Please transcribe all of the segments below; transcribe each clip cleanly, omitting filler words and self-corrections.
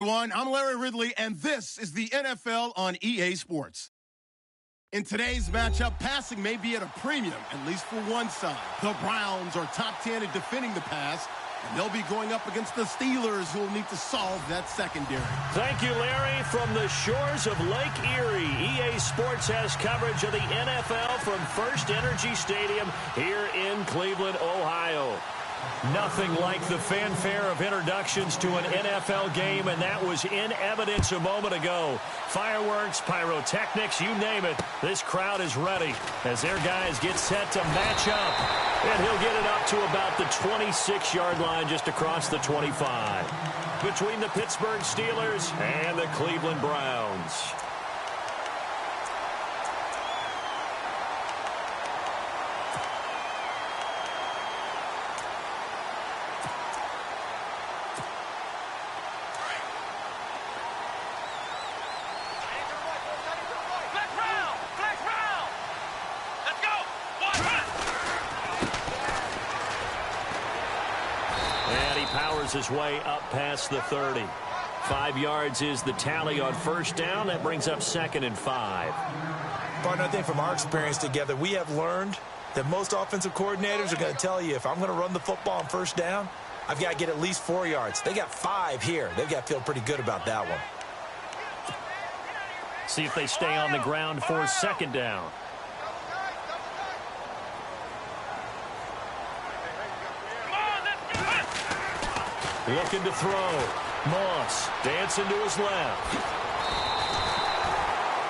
Everyone, I'm Larry Ridley, and this is the NFL on EA Sports. In today's matchup, passing may be at a premium, at least for one side. The Browns are top 10 at defending the pass, and they'll be going up against the Steelers, who will need to solve that secondary. Thank you, Larry. From the shores of Lake Erie, EA Sports has coverage of the NFL from First Energy Stadium here in Cleveland, Ohio. Nothing like the fanfare of introductions to an NFL game, and that was in evidence a moment ago. Fireworks, pyrotechnics, you name it. This crowd is ready as their guys get set to match up. And he'll get it up to about the 26-yard line just across the 25. Between the Pittsburgh Steelers and the Cleveland Browns. His way up past the 30. 5 yards is the tally on first down. That brings up 2nd and 5. Partner, I think from our experience together, we have learned that most offensive coordinators are going to tell you, if I'm going to run the football on first down, I've got to get at least 4 yards. They got 5 here. They've got to feel pretty good about that one. See if they stay on the ground for 2nd down. Looking to throw. Moss dancing to his left.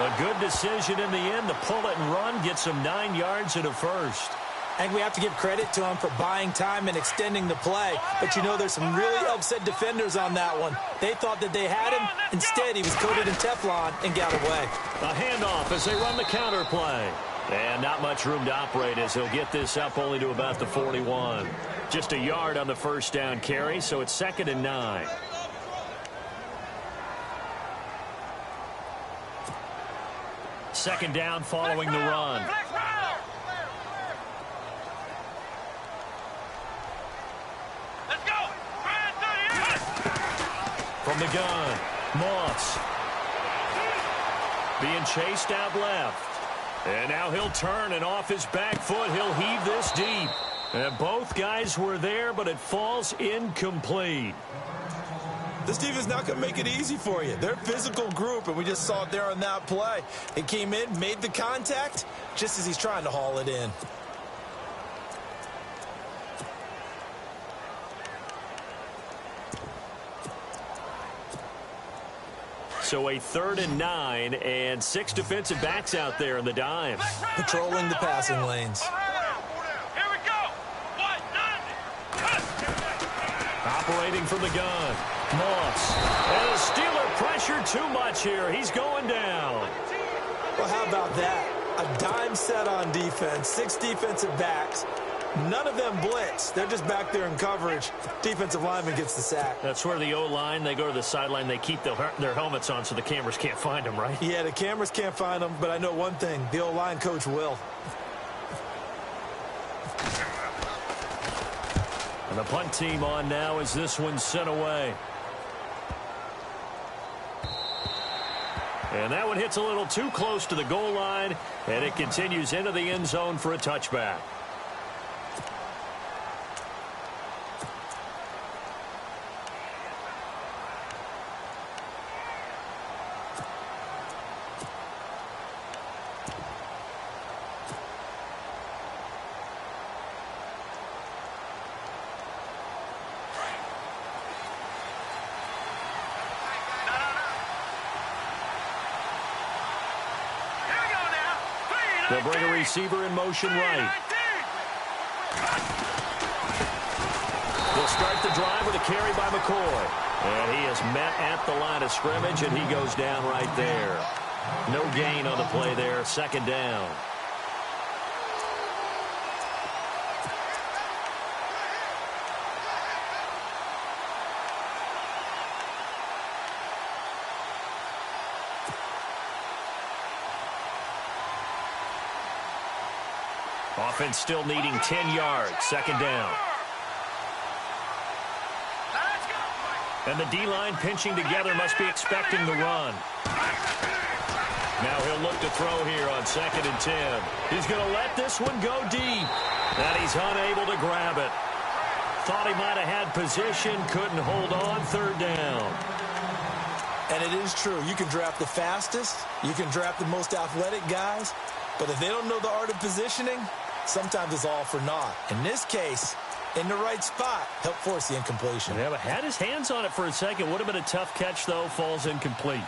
A good decision in the end to pull it and run. Gets him 9 yards and a first. I think we have to give credit to him for buying time and extending the play. But, you know, there's some really upset defenders on that one. They thought that they had him. Instead, he was coated in Teflon and got away. A handoff as they run the counter play. And not much room to operate as he'll get this up only to about the 41. Just a yard on the first down carry, so it's 2nd and 9. Second down following the run. Let's go. From the gun, Moss. Being chased out left. And now he'll turn, and off his back foot, he'll heave this deep. And both guys were there, but it falls incomplete. This team is not going to make it easy for you. They're a physical group, and we just saw it there on that play. It came in, made the contact, just as he's trying to haul it in. So a 3rd and 9, and 6 defensive backs out there in the dive. Patrolling the passing lanes. Here we go. Operating from the gun. Moss. And the Steeler pressure too much here. He's going down. Well, how about that? A dime set on defense, 6 defensive backs. None of them blitz. They're just back there in coverage. Defensive lineman gets the sack. That's where the O-line, they go to the sideline, they keep their helmets on so the cameras can't find them, right? Yeah, the cameras can't find them, but I know one thing. The O-line coach will. And the punt team on now as this one's sent away. And that one hits a little too close to the goal line, and it continues into the end zone for a touchback. They'll bring a receiver in motion right. They'll start the drive with a carry by McCoy. And he is met at the line of scrimmage, and he goes down right there. No gain on the play there. 2nd down. Offense still needing 10 yards. 2nd down. And the D-line pinching together must be expecting the run. Now he'll look to throw here on 2nd and 10. He's going to let this one go deep. And he's unable to grab it. Thought he might have had position, couldn't hold on, 3rd down. And it is true. You can draft the fastest. You can draft the most athletic guys. But if they don't know the art of positioning, sometimes it's all for naught. In this case, in the right spot, helped force the incompletion. Yeah, but had his hands on it for a second. Would have been a tough catch, though. Falls incomplete.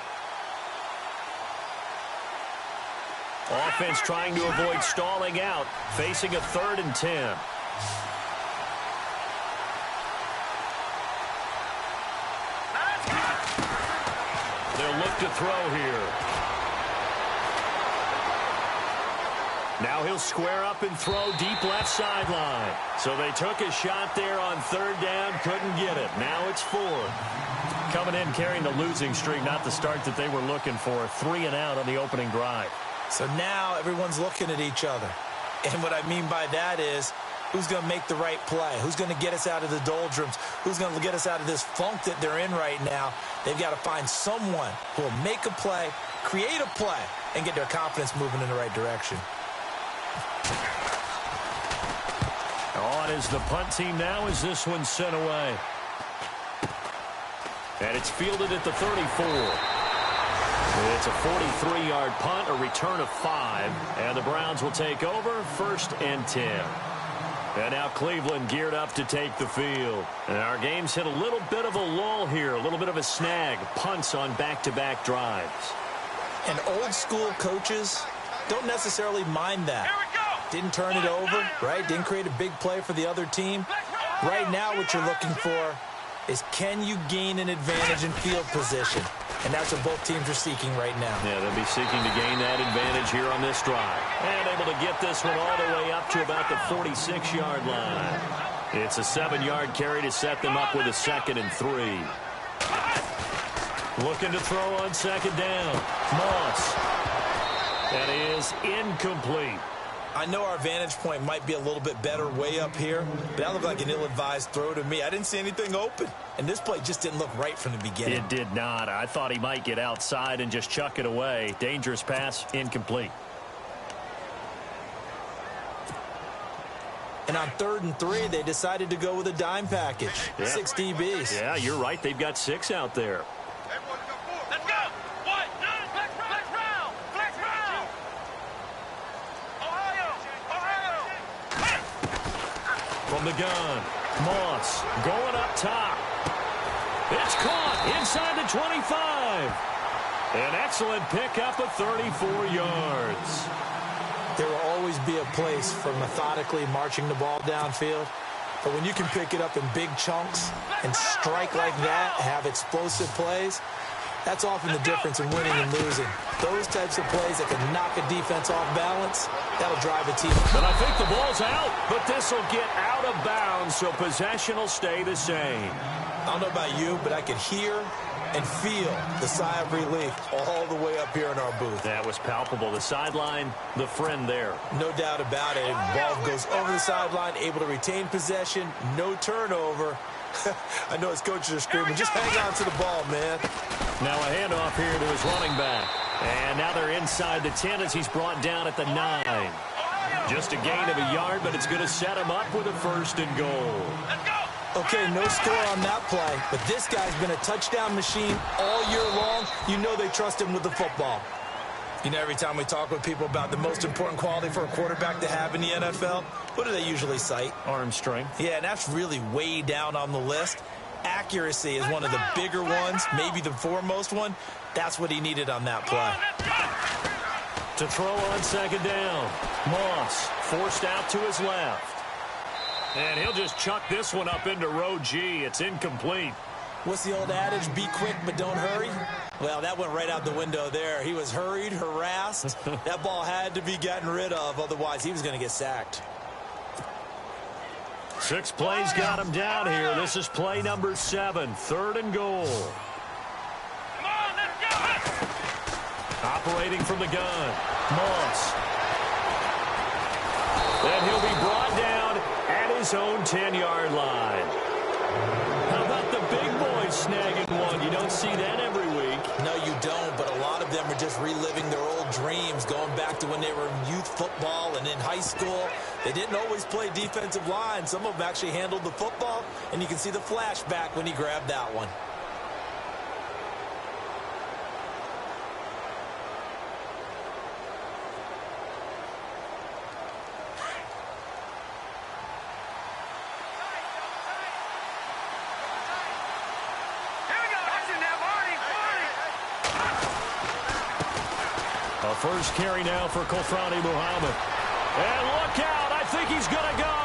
Offense trying to avoid stalling out, facing a 3rd and 10. They'll look to throw here. Now he'll square up and throw deep left sideline. So they took a shot there on 3rd down, couldn't get it. Now it's 4th. Coming in carrying the losing streak, not the start that they were looking for. 3 and out on the opening drive. So now everyone's looking at each other. And what I mean by that is, who's going to make the right play? Who's going to get us out of the doldrums? Who's going to get us out of this funk that they're in right now? They've got to find someone who will make a play, create a play, and get their confidence moving in the right direction. On is the punt team now as this one's sent away. And it's fielded at the 34. It's a 43-yard punt, a return of 5, and the Browns will take over 1st and 10. And now Cleveland geared up to take the field. And our game's hit a little bit of a lull here, a little bit of a snag, punts on back-to-back drives. And old-school coaches don't necessarily mind that. Didn't turn it over, right? Didn't create a big play for the other team. Right now what you're looking for is, can you gain an advantage in field position? And that's what both teams are seeking right now. Yeah, they'll be seeking to gain that advantage here on this drive. And able to get this one all the way up to about the 46-yard line. It's a 7-yard carry to set them up with a 2nd and 3. Looking to throw on 2nd down. Moss. That is incomplete. I know our vantage point might be a little bit better way up here, but that looked like an ill-advised throw to me. I didn't see anything open, and this play just didn't look right from the beginning. It did not. I thought he might get outside and just chuck it away. Dangerous pass, incomplete. And on 3rd and 3, they decided to go with a dime package. Yeah. 6 DBs. Yeah, you're right. They've got 6 out there. Let's go. What? Flex round. Flex round. Ohio. From the gun, Moss going up top. It's caught inside the 25. An excellent pickup of 34 yards. There will always be a place for methodically marching the ball downfield. But when you can pick it up in big chunks and strike like that, have explosive plays, that's often the difference in winning and losing. Those types of plays that can knock a defense off balance, that'll drive a team. But I think the ball's out, but this will get out of bounds, so possession will stay the same. I don't know about you, but I could hear and feel the sigh of relief all the way up here in our booth. That was palpable. The sideline, the friend there. No doubt about it. Ball goes over the sideline, able to retain possession, no turnover. I know his coaches are screaming, just hang on to the ball, man. Now a handoff here to his running back. And now they're inside the 10 as he's brought down at the 9. Just a gain of a yard, but it's going to set him up with a 1st and goal. Let's go. Okay, no score on that play, but this guy's been a touchdown machine all year long. You know they trust him with the football. You know, every time we talk with people about the most important quality for a quarterback to have in the NFL, what do they usually cite? Arm strength. Yeah, and that's really way down on the list. Accuracy is one of the bigger ones, maybe the foremost one. That's what he needed on that play. To throw on 2nd down. Moss forced out to his left. And he'll just chuck this one up into row G. It's incomplete. What's the old adage? Be quick, but don't hurry? Well, that went right out the window there. He was hurried, harassed. That ball had to be gotten rid of. Otherwise, he was going to get sacked. 6 plays got him down here. This is play number 7. 3rd and goal. Come on, let's go. Operating from the gun. Moss. And he'll be brought down at his own 10-yard line. How about the big boys snagging one. You don't see that every week. No, you don't, but a lot of them are just reliving their old dreams, going back to when they were in youth football and in high school. They didn't always play defensive line. Some of them actually handled the football, and you can see the flashback when he grabbed that one. A first carry now for Kofrani Muhammad. And look out, I think he's going to go.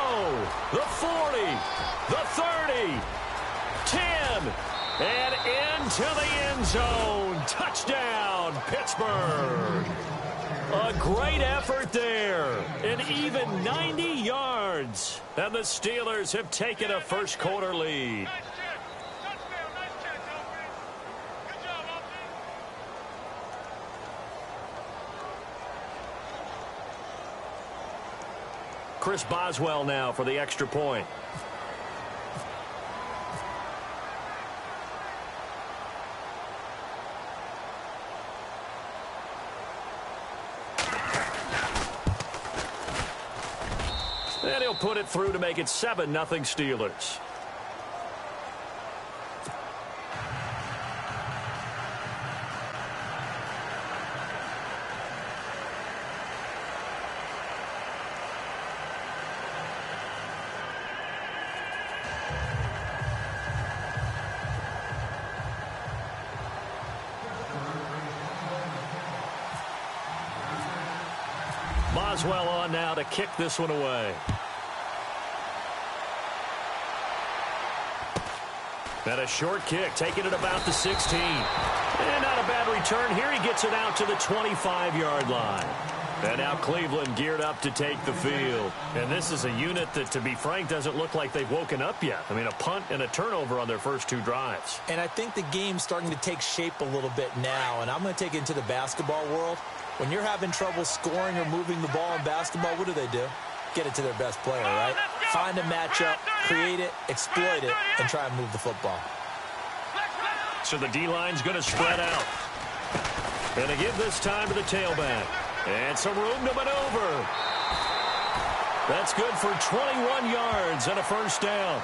The 40, the 30, 10, and into the end zone. Touchdown, Pittsburgh. A great effort there. An even 90 yards. And the Steelers have taken a first quarter lead. Chris Boswell now for the extra point. And he'll put it through to make it 7-0 Steelers. Boswell on now to kick this one away. And a short kick, taking it about the 16. And not a bad return. Here he gets it out to the 25-yard line. And now Cleveland geared up to take the field. And this is a unit that, to be frank, doesn't look like they've woken up yet. I mean, a punt and a turnover on their first two drives. And I think the game's starting to take shape a little bit now. And I'm going to take it into the basketball world. When you're having trouble scoring or moving the ball in basketball, what do? Get it to their best player, right? Find a matchup, create it, exploit it, and try and move the football. So the D-line's going to spread out. And again this time to the tailback. And some room to maneuver. That's good for 21 yards and a first down.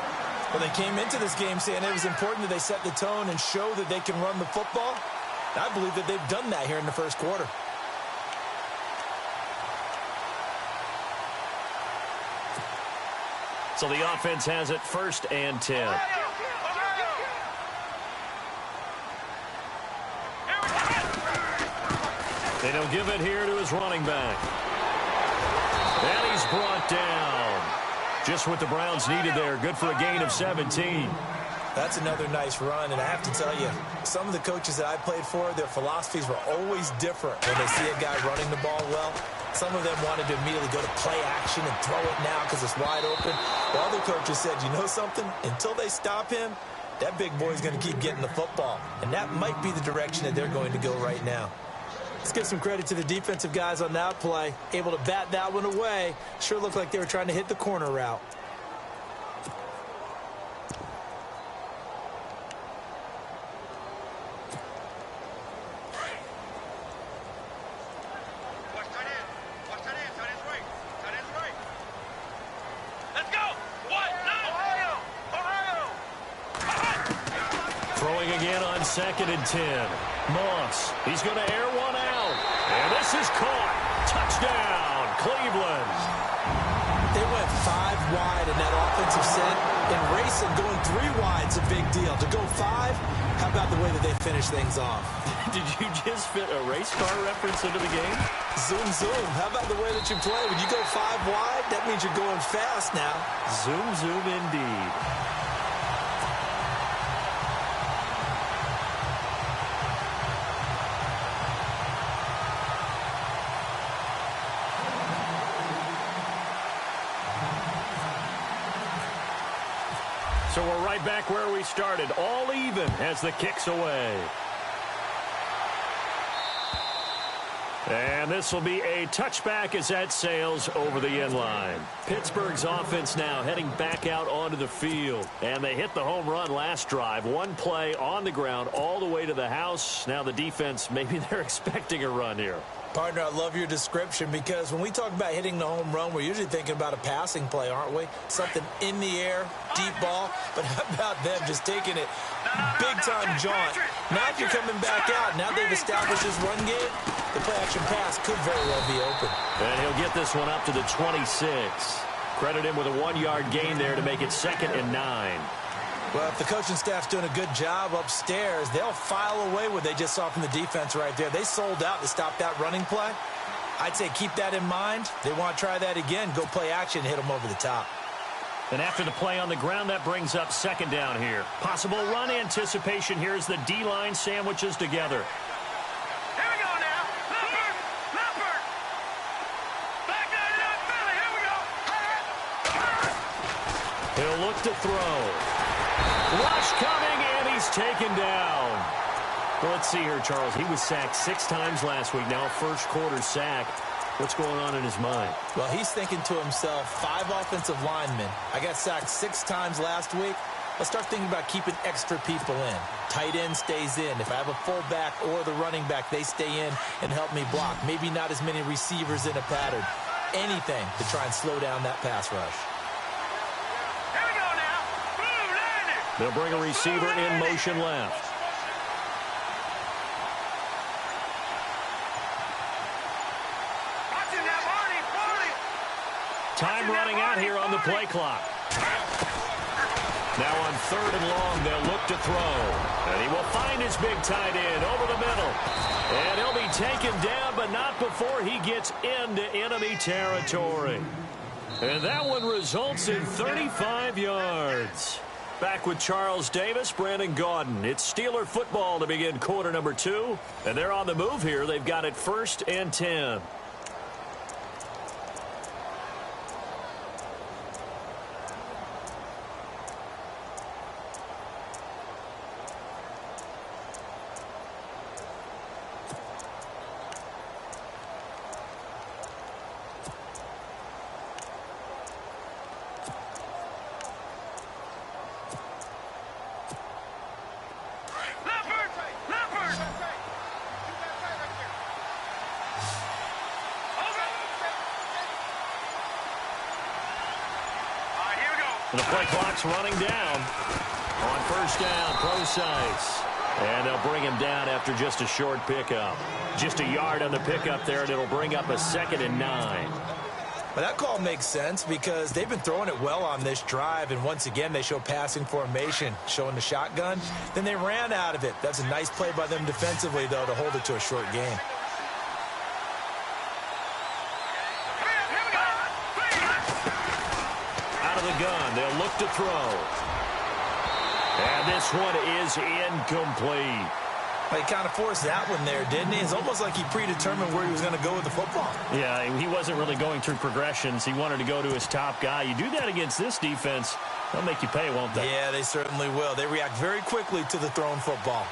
Well, they came into this game saying it was important that they set the tone and show that they can run the football. I believe that they've done that here in the first quarter. So the offense has it 1st and 10. And he'll give it here to his running back. And he's brought down. Just what the Browns needed there. Good for a gain of 17. That's another nice run, and I have to tell you, some of the coaches that I played for, their philosophies were always different when they see a guy running the ball well. Some of them wanted to immediately go to play action and throw it now because it's wide open. While other coaches said, you know something? Until they stop him, that big boy's going to keep getting the football. And that might be the direction that they're going to go right now. Let's give some credit to the defensive guys on that play. Able to bat that one away. Sure looked like they were trying to hit the corner route. Throwing again on 2nd and 10. Moss, he's going to air one out. And this is caught. Touchdown, Cleveland. They went 5 wide in that offensive set. And racing, going 3 wide's a big deal. To go 5, how about the way that they finish things off? Did you just fit a race car reference into the game? Zoom, zoom. How about the way that you play? When you go 5 wide, that means you're going fast now. Zoom, zoom indeed. So we're right back where we started, all even as the kick's away. And this will be a touchback as that sails over the end line. Pittsburgh's offense now heading back out onto the field. And they hit the home run last drive. One play on the ground all the way to the house. Now the defense, maybe they're expecting a run here. Partner, I love your description because when we talk about hitting the home run, we're usually thinking about a passing play, aren't we? Something in the air, deep ball. But how about them just taking it big-time jaunt? Now if you're coming back out, now they've established this run game, the play-action pass could very well be open. And he'll get this one up to the 26. Credit him with a 1-yard gain there to make it 2nd and 9. Well, if the coaching staff's doing a good job upstairs, they'll file away what they just saw from the defense right there. They sold out to stop that running play. I'd say keep that in mind. They want to try that again. Go play action, hit them over the top. And after the play on the ground, that brings up 2nd down here. Possible run anticipation here as the D-line sandwiches together. Here we go now. Leopard. Back nine up, Philly. Here we go. He'll look to throw. Rush coming, and he's taken down. Well, let's see here, Charles. He was sacked 6 times last week. Now first quarter sack. What's going on in his mind? Well, he's thinking to himself, 5 offensive linemen. I got sacked 6 times last week. Let's start thinking about keeping extra people in. Tight end stays in. If I have a fullback or the running back, they stay in and help me block. Maybe not as many receivers in a pattern. Anything to try and slow down that pass rush. Here we go now. Boom, landed. They'll bring a receiver in motion left. Watching that, Marty. Time running out here on the play clock. Now on 3rd and long, they'll look to throw. And he will find his big tight end over the middle. And he'll be taken down, but not before he gets into enemy territory. And that one results in 35 yards. Back with Charles Davis, Brandon Gaudin. It's Steeler football to begin quarter number 2. And they're on the move here. They've got it 1st and 10. And the play clock's running down. On 1st down, Procise. And they'll bring him down after just a short pickup. Just a yard on the pickup there, and it'll bring up a 2nd and 9. Well, that call makes sense because they've been throwing it well on this drive, and once again, they show passing formation, showing the shotgun. Then they ran out of it. That's a nice play by them defensively, though, to hold it to a short gain. The gun. They'll look to throw. And this one is incomplete. Well, he kind of forced that one there, didn't he? It's almost like he predetermined where he was going to go with the football. Yeah, he wasn't really going through progressions. He wanted to go to his top guy. You do that against this defense, they'll make you pay, won't they? Yeah, they certainly will. They react very quickly to the thrown football.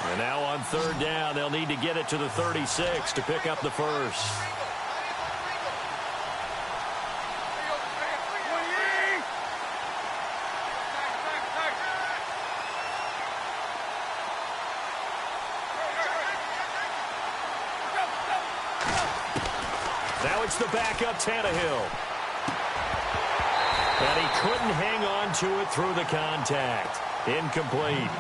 And now on 3rd down, they'll need to get it to the 36 to pick up the first. Now it's the backup Tannehill. And he couldn't hang on to it through the contact. Incomplete.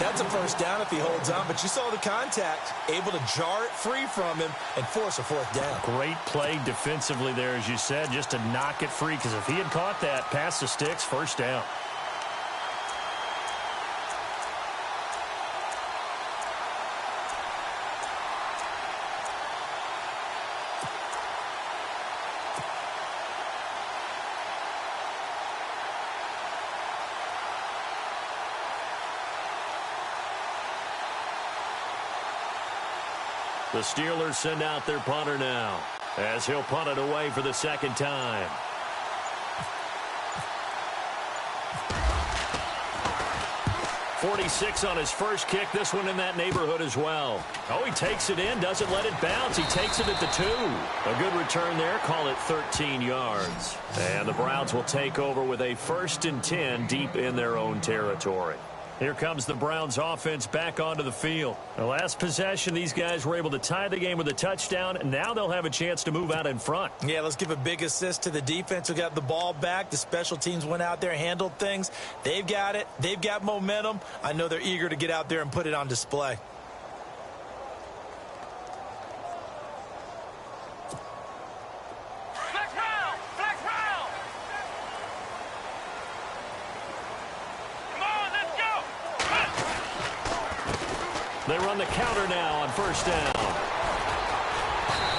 That's a 1st down if he holds on, but you saw the contact, able to jar it free from him and force a 4th down. Great play defensively there, as you said, just to knock it free, because if he had caught that, past the sticks, 1st down. The Steelers send out their punter now, as he'll punt it away for the 2nd time. 46 on his first kick. This one in that neighborhood as well. Oh, he takes it in, doesn't let it bounce. He takes it at the 2. A good return there. Call it 13 yards. And the Browns will take over with a 1st and 10 deep in their own territory. Here comes the Browns offense back onto the field. The last possession, these guys were able to tie the game with a touchdown, and now they'll have a chance to move out in front. Yeah, let's give a big assist to the defense who got the ball back. The special teams went out there, handled things. They've got it. They've got momentum. I know they're eager to get out there and put it on display. They run the counter now on 1st down.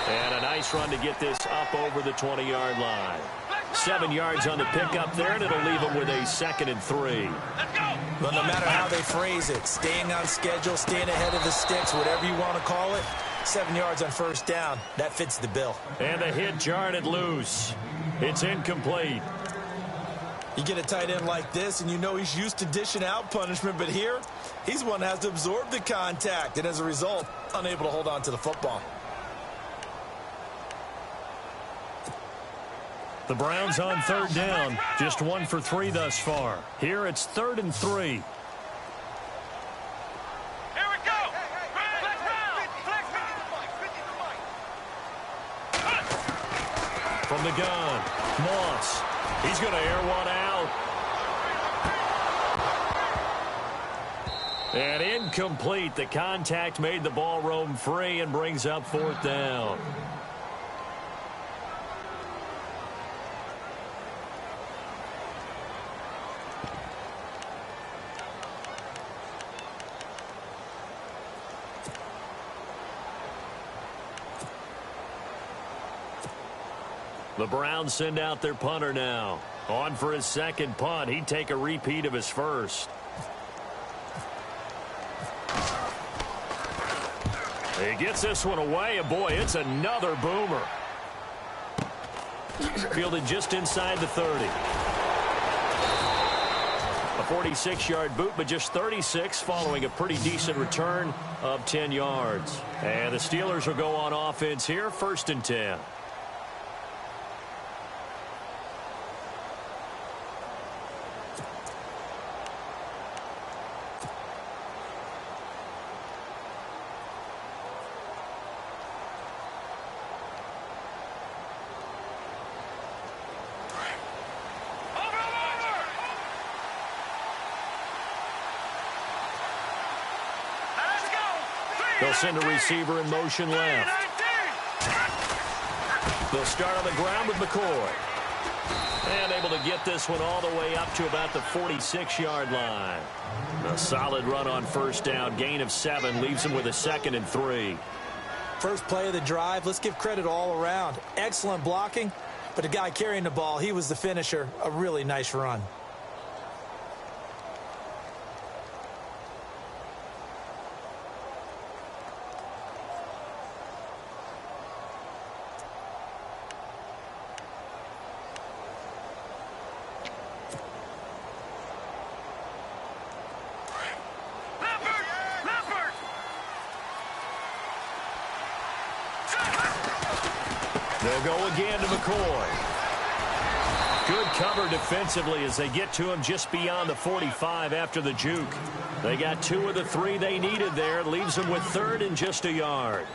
And a nice run to get this up over the 20-yard line. 7 yards on the pickup there, and it'll leave them with a 2nd and 3. Well, no matter how they phrase it, staying on schedule, staying ahead of the sticks, whatever you want to call it, 7 yards on 1st down, that fits the bill. And the hit jarred it loose. It's incomplete. You get a tight end like this, and you know he's used to dishing out punishment, but here, he's one that has to absorb the contact, and as a result, unable to hold on to the football. The Browns on 3rd down, just 1 for 3 thus far. Here it's 3rd and 3. Here we go. Flex round. From the gun, Moss. He's going to air one out. And incomplete. The contact made the ball roam free and brings up 4th down. The Browns send out their punter now. On for his 2nd punt. He'd take a repeat of his first. He gets this one away, and boy, it's another boomer. Fielded just inside the 30. A 46-yard boot, but just 36 following a pretty decent return of 10 yards. And the Steelers will go on offense here, 1st and 10. They'll send a receiver in motion left. They'll start on the ground with McCoy. And able to get this one all the way up to about the 46-yard line. A solid run on 1st down. Gain of 7 leaves him with a 2nd and 3. First play of the drive, let's give credit all around. Excellent blocking, but the guy carrying the ball, he was the finisher. A really nice run. They'll go again to McCoy. Good cover defensively as they get to him just beyond the 45 after the juke. They got 2 of the 3 they needed there. Leaves them with 3rd and just a yard.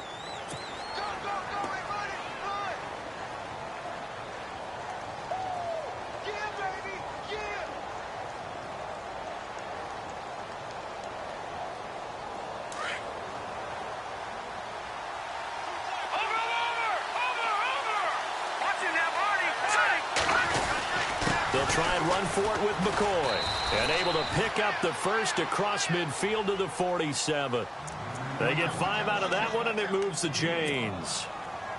Try and run for it with McCoy. And able to pick up the first across midfield to the 47. They get 5 out of that one, and it moves the chains.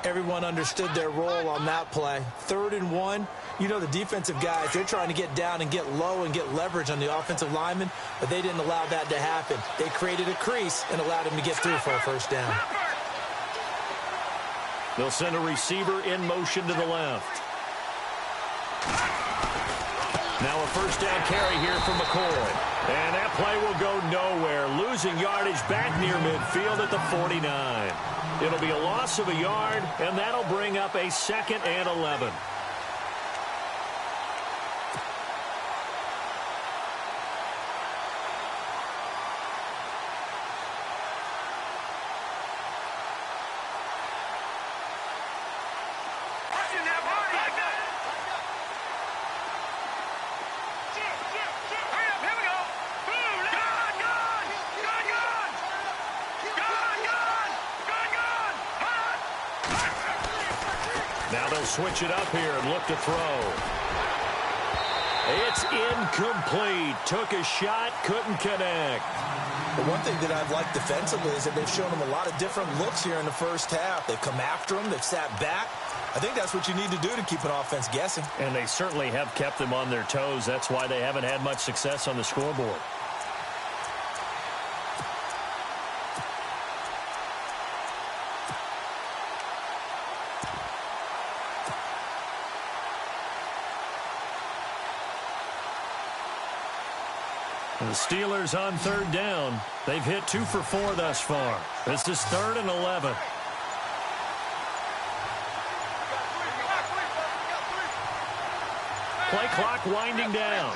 Everyone understood their role on that play. 3rd and 1. You know the defensive guys, they're trying to get down and get low and get leverage on the offensive lineman, but they didn't allow that to happen. They created a crease and allowed him to get through for a 1st down. They'll send a receiver in motion to the left. Now a first down carry here from McCoy. And that play will go nowhere. Losing yardage back near midfield at the 49. It'll be a loss of a yard, and that'll bring up a 2nd and 11. Now they'll switch it up here and look to throw. It's incomplete. Took a shot, couldn't connect. The one thing that I've liked defensively is that they've shown him a lot of different looks here in the first half. They've come after him. They've sat back. I think that's what you need to do to keep an offense guessing. And they certainly have kept them on their toes. That's why they haven't had much success on the scoreboard. The Steelers on 3rd down. They've hit 2 for 4 thus far. This is 3rd and 11. Play clock winding down.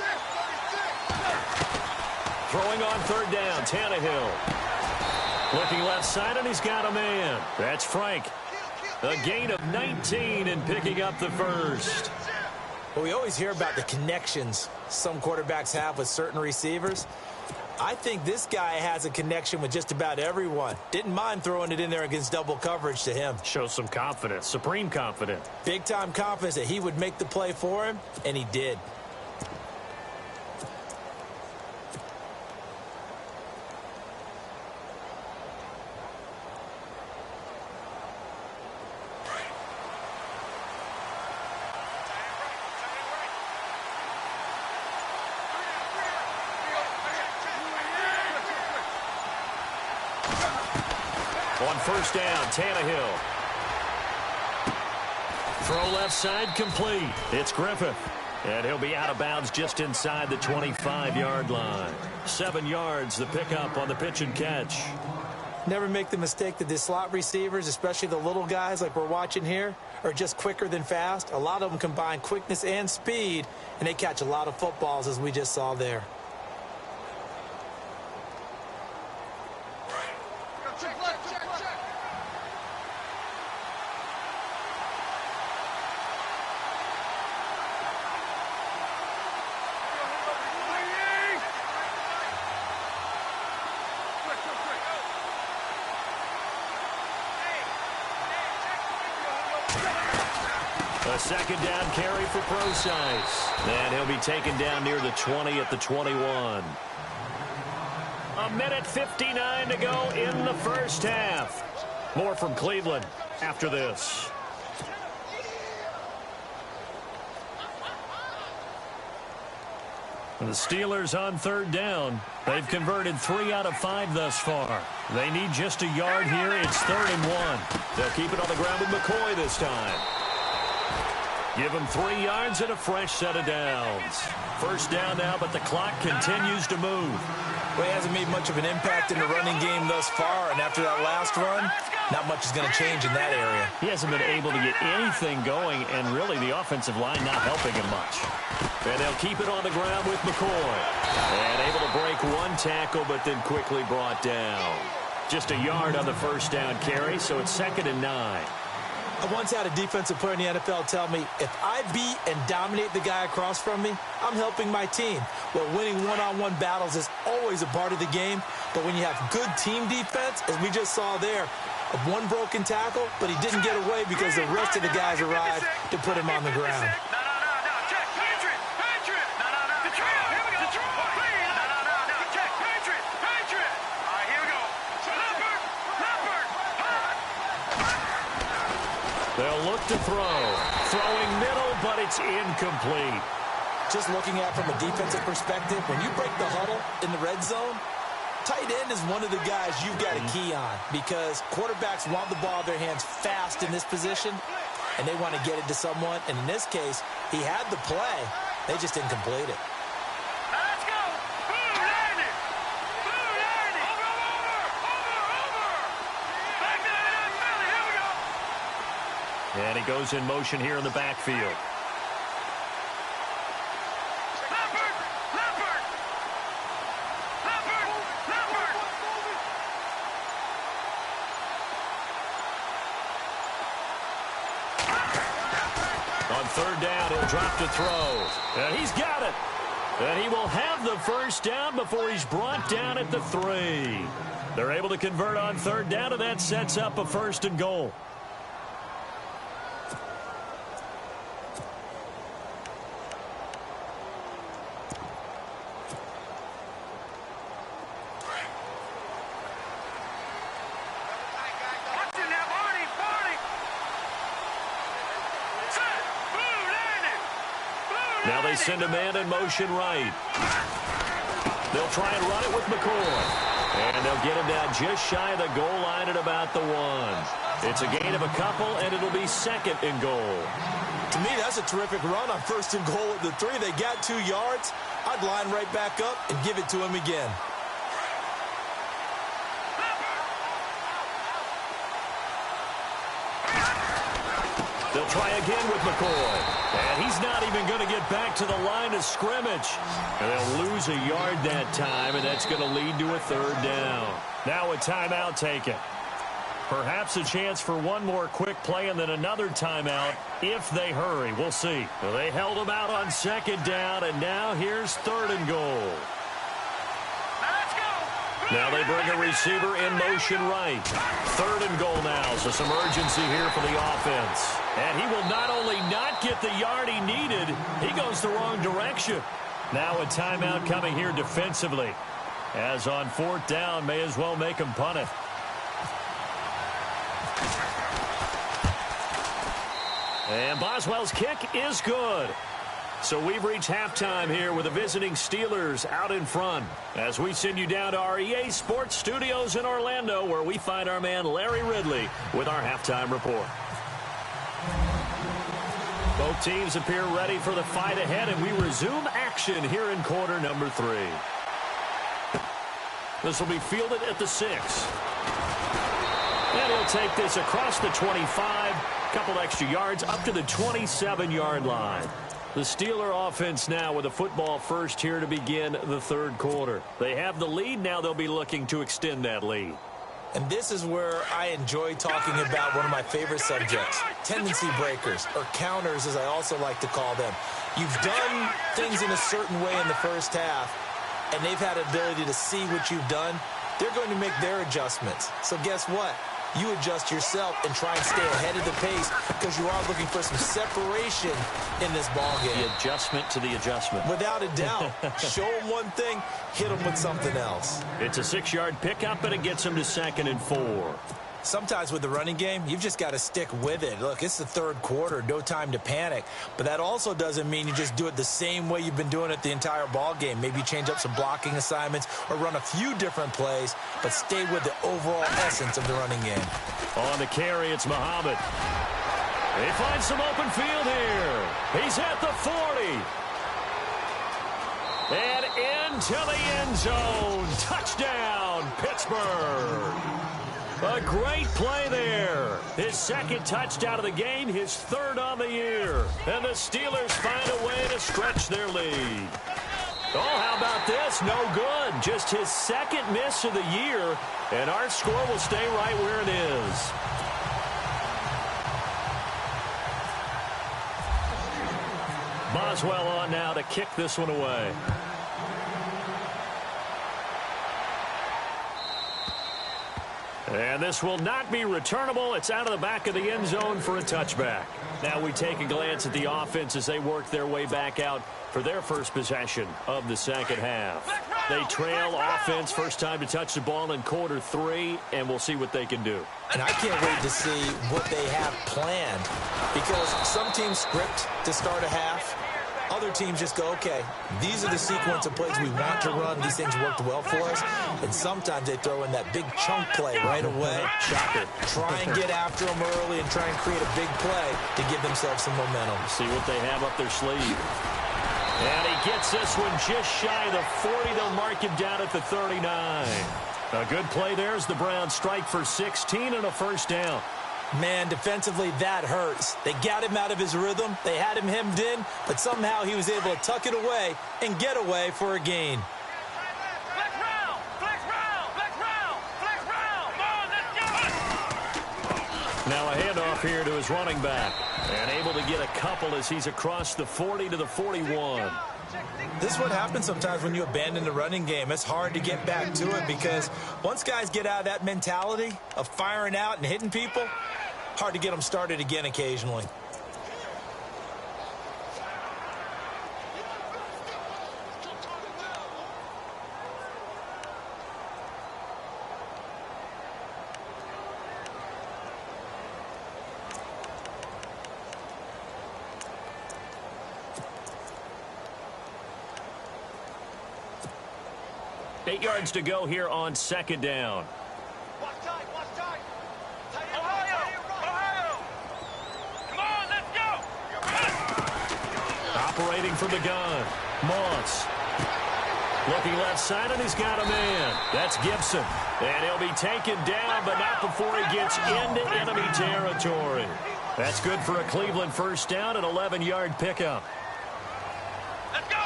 Throwing on 3rd down, Tannehill. Looking left side, and he's got a man. That's Frank. A gain of 19 and picking up the first. Well, we always hear about the connections some quarterbacks have with certain receivers. I think this guy has a connection with just about everyone. Didn't mind throwing it in there against double coverage to him. Shows some confidence, supreme confidence. Big-time confidence that he would make the play for him, and he did. On first down, Tannehill. Throw left side, complete. It's Griffith. And he'll be out of bounds just inside the 25-yard line. 7 yards, the pickup on the pitch and catch. Never make the mistake that the slot receivers, especially the little guys like we're watching here, are just quicker than fast. A lot of them combine quickness and speed, and they catch a lot of footballs, as we just saw there. A second down carry for Procise. And he'll be taken down near the 20 at the 21. 1:59 to go in the first half. More from Cleveland after this. The Steelers on 3rd down. They've converted 3 out of 5 thus far. They need just a yard here. It's 3rd and 1. They'll keep it on the ground with McCoy this time. Give him 3 yards and a fresh set of downs. First down now, but the clock continues to move. Well, he hasn't made much of an impact in the running game thus far, and after that last run, not much is going to change in that area. He hasn't been able to get anything going, and really the offensive line not helping him much. And they'll keep it on the ground with McCoy. And able to break 1 tackle, but then quickly brought down. Just a yard on the first down carry, so it's 2nd and 9. I once had a defensive player in the NFL tell me, if I beat and dominate the guy across from me, I'm helping my team. Well, winning one-on-one battles is always a part of the game, but when you have good team defense, as we just saw there, of 1 broken tackle, but he didn't get away because the rest of the guys arrived to put him on the ground. They'll look to throw. Throwing middle, but it's incomplete. Just looking at it from a defensive perspective, when you break the huddle in the red zone, tight end is one of the guys you've got a key on because quarterbacks want the ball in their hands fast in this position, and they want to get it to someone. And in this case, he had the play, They just didn't complete it. Let's go. Boom, landed. Boom, landed. Over. Back to the Philly. Here we go. And he goes in motion here in the backfield. On third down, he'll drop to throw. And he's got it. And he will have the first down before he's brought down at the 3. They're able to convert on third down, and that sets up a 1st and goal. Now they send a man in motion right. They'll try and run it with McCoy. And they'll get him down just shy of the goal line at about the 1. It's a gain of a couple, and it'll be 2nd and goal. To me, that's a terrific run on 1st and goal at the 3. They got 2 yards. I'd line right back up and give it to him again. They'll try again with McCoy. And he's not even going to get back to the line of scrimmage. And they'll lose a yard that time, and that's going to lead to a 3rd down. Now a timeout taken. Perhaps a chance for one more quick play and then another timeout if they hurry. We'll see. Well, they held them out on 2nd down, and now here's 3rd and goal. Now they bring a receiver in motion right. 3rd and goal now, so some urgency here for the offense. And he will not only not get the yard he needed, he goes the wrong direction. Now a timeout coming here defensively. As on 4th down, may as well make him punt it. And Boswell's kick is good. So we've reached halftime here with the visiting Steelers out in front as we send you down to our EA Sports Studios in Orlando, where we find our man Larry Ridley with our halftime report. Both teams appear ready for the fight ahead, and we resume action here in quarter number 3. This will be fielded at the 6. And he'll take this across the 25, couple extra yards up to the 27-yard line. The Steeler offense now with a football first here to begin the 3rd quarter. They have the lead. Now they'll be looking to extend that lead. And this is where I enjoy talking about one of my favorite subjects, tendency breakers, or counters as I also like to call them. You've done things in a certain way in the first half, and they've had the ability to see what you've done. They're going to make their adjustments. So guess what? You adjust yourself and try and stay ahead of the pace because you are looking for some separation in this ball game. The adjustment to the adjustment. Without a doubt. Show them one thing, hit them with something else. It's a 6-yard pickup, and it gets them to 2nd and 4. Sometimes with the running game, you've just got to stick with it. Look, it's the 3rd quarter, no time to panic. But that also doesn't mean you just do it the same way you've been doing it the entire ball game. Maybe change up some blocking assignments or run a few different plays, but stay with the overall essence of the running game. On the carry, it's Muhammad. He finds some open field here. He's at the 40. And into the end zone. Touchdown, Pittsburgh. A great play there. His 2nd touchdown of the game, his 3rd on the year. And the Steelers find a way to stretch their lead. Oh, how about this? No good. Just his 2nd miss of the year. And our score will stay right where it is. Boswell on now to kick this one away. And this will not be returnable. It's out of the back of the end zone for a touchback. Now we take a glance at the offense as they work their way back out for their first possession of the 2nd half. They trail offense, first time to touch the ball in quarter 3, and we'll see what they can do. And I can't wait to see what they have planned, because some teams script to start a half. Other teams just go, okay, these are the sequence of plays we want to run. These things worked well for us. And sometimes they throw in that big chunk play right away. Shocker. Try and get after them early and try and create a big play to give themselves some momentum. See what they have up their sleeve. And he gets this one just shy of the 40. They'll mark him down at the 39. A good play there as the Browns strike for 16 and a first down. Man, defensively, that hurts. They got him out of his rhythm. They had him hemmed in, but somehow he was able to tuck it away and get away for a gain. Flex round! Flex round! Flex round! Flex round! Come on, let's go! Now a handoff here to his running back. And able to get a couple as he's across the 40 to the 41. This is what happens sometimes when you abandon the running game. It's hard to get back to it because once guys get out of that mentality of firing out and hitting people, hard to get them started again occasionally. Eight yards to go here on second down. Watch tight, watch tight. Ohio! Ohio! Come on, let's go! Operating from the gun. Moss. Looking left side, and he's got a man. That's Gibson. And he'll be taken down, but not before he gets into enemy territory. That's good for a Cleveland first down, an 11-yard pickup. Let's go!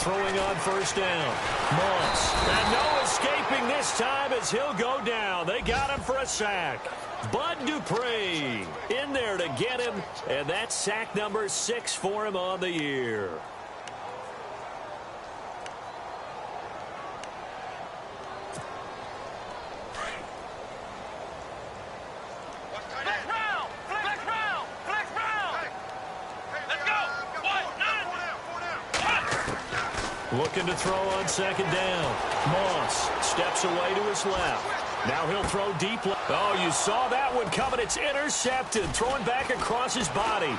Throwing on first down. Moss. And no escaping this time as he'll go down. They got him for a sack. Bud Dupree in there to get him. And that's sack number 6 for him on the year. Looking to throw on second down. Moss steps away to his left. Now he'll throw deep left. Oh, you saw that one coming. It's intercepted. Throwing back across his body.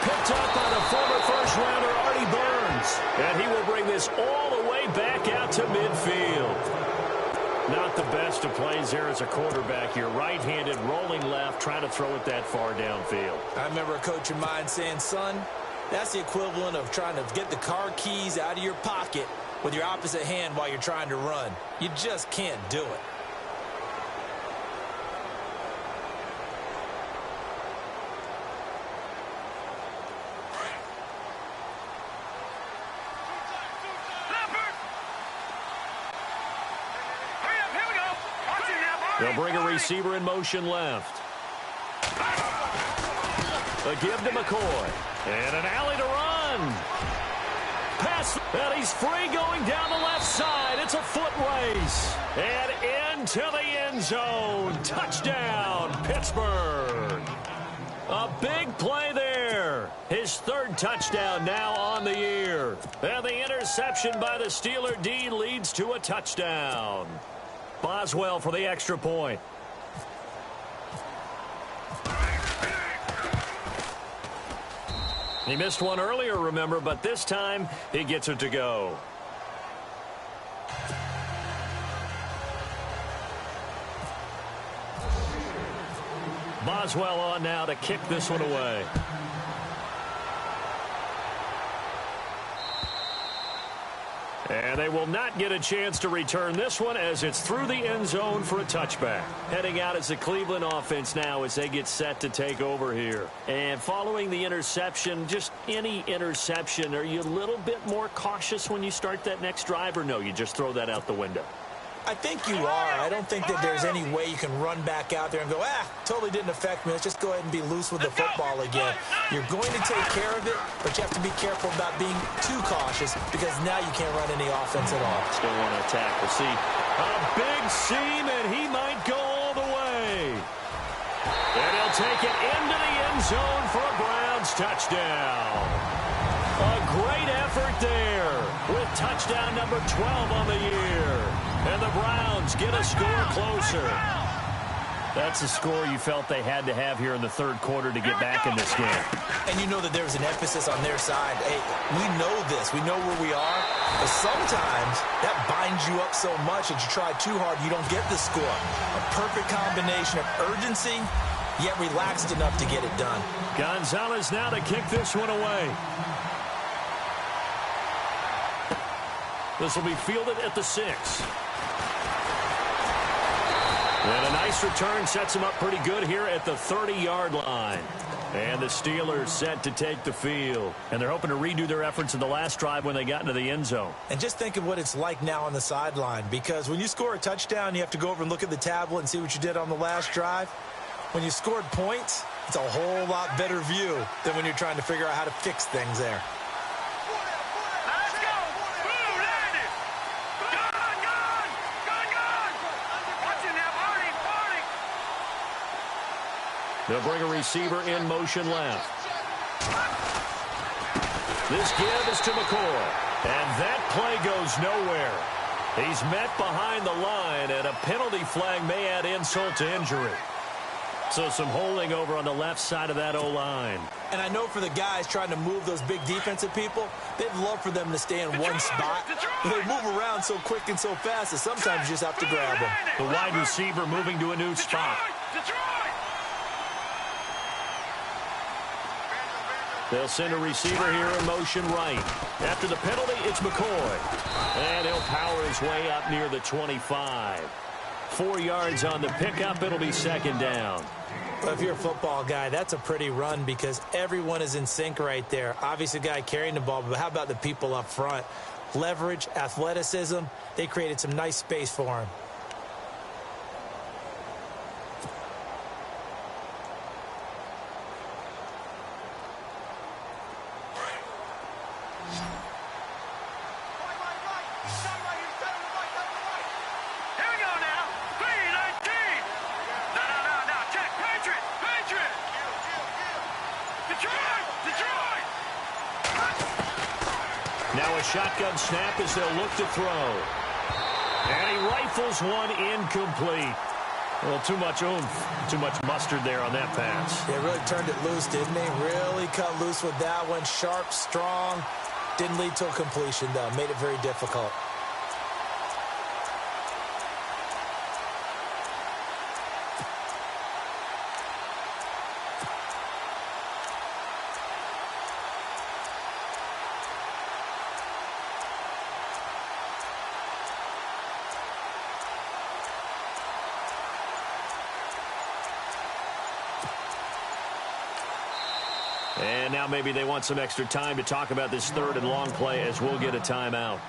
Picked up by the former first-rounder Artie Burns. And he will bring this all the way back out to midfield. Not the best of plays there as a quarterback. You're right-handed, rolling left, trying to throw it that far downfield. I remember a coach of mine saying, son, that's the equivalent of trying to get the car keys out of your pocket with your opposite hand while you're trying to run. You just can't do it. They'll bring a receiver in motion left. A give to McCoy. And an alley to run. Pass. And he's free going down the left side. It's a foot race. And into the end zone. Touchdown, Pittsburgh. A big play there. His third touchdown now on the year. And the interception by the Steeler D leads to a touchdown. Boswell for the extra point. He missed one earlier, remember, but this time he gets it to go. Boswell on now to kick this one away. And they will not get a chance to return this one as it's through the end zone for a touchback. Heading out as the Cleveland offense now as they get set to take over here. And following the interception, just any interception, are you a little bit more cautious when you start that next drive, or no, you just throw that out the window? I think you are. I don't think that there's any way you can run back out there and go, totally didn't affect me. Let's just go ahead and be loose with the football again. You're going to take care of it, but you have to be careful about being too cautious because now you can't run any offense at all. Still want to attack. We'll see. A big seam, and he might go all the way. And he'll take it into the end zone for a Browns touchdown. A great effort there with touchdown number 12 on the year. And the Browns get a score closer. That's a score you felt they had to have here in the third quarter to get back in this game. And you know that there's an emphasis on their side. Hey, we know this. We know where we are. But sometimes that binds you up so much that you try too hard, you don't get the score. A perfect combination of urgency yet relaxed enough to get it done. Gonzalez now to kick this one away. This will be fielded at the 6. And a nice return sets him up pretty good here at the 30-yard line. And the Steelers set to take the field. And they're hoping to redo their efforts in the last drive when they got into the end zone. And just think of what it's like now on the sideline. Because when you score a touchdown, you have to go over and look at the tablet and see what you did on the last drive. When you scored points, it's a whole lot better view than when you're trying to figure out how to fix things there. They'll bring a receiver in motion left. This give is to McCoy. And that play goes nowhere. He's met behind the line, and a penalty flag may add insult to injury. So some holding over on the left side of that O-line. And I know for the guys trying to move those big defensive people, they'd love for them to stay in one spot. But they move around so quick and so fast that sometimes you just have to grab them. The wide receiver moving to a new spot. They'll send a receiver here in motion right. After the penalty, it's McCoy. And he'll power his way up near the 25. 4 yards on the pickup. It'll be second down. Well, if you're a football guy, that's a pretty run because everyone is in sync right there. Obviously, the guy carrying the ball, but how about the people up front? Leverage, athleticism, they created some nice space for him. Now a shotgun snap as they'll look to throw. And he rifles one incomplete. Well, too much oomph, too much mustard there on that pass. Yeah, really turned it loose, didn't he? Really cut loose with that one. Sharp, strong. Didn't lead to a completion, though. Made it very difficult. And now maybe they want some extra time to talk about this third and long play as we'll get a timeout.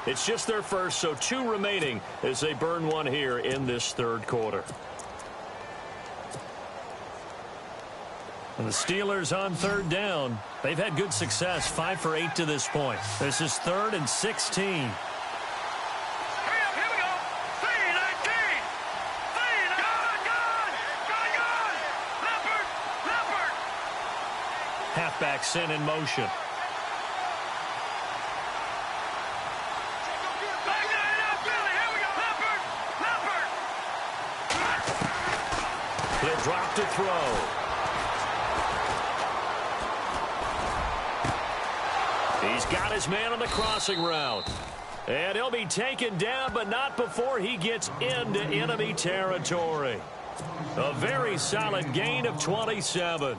It's just their first, so 2 remaining as they burn one here in this third quarter. And the Steelers on third down. They've had good success, 5 for 8 to this point. This is 3rd and 16. Halfback sent in motion. He'll drop to throw. He's got his man on the crossing route. And he'll be taken down, but not before he gets into enemy territory. A very solid gain of 27.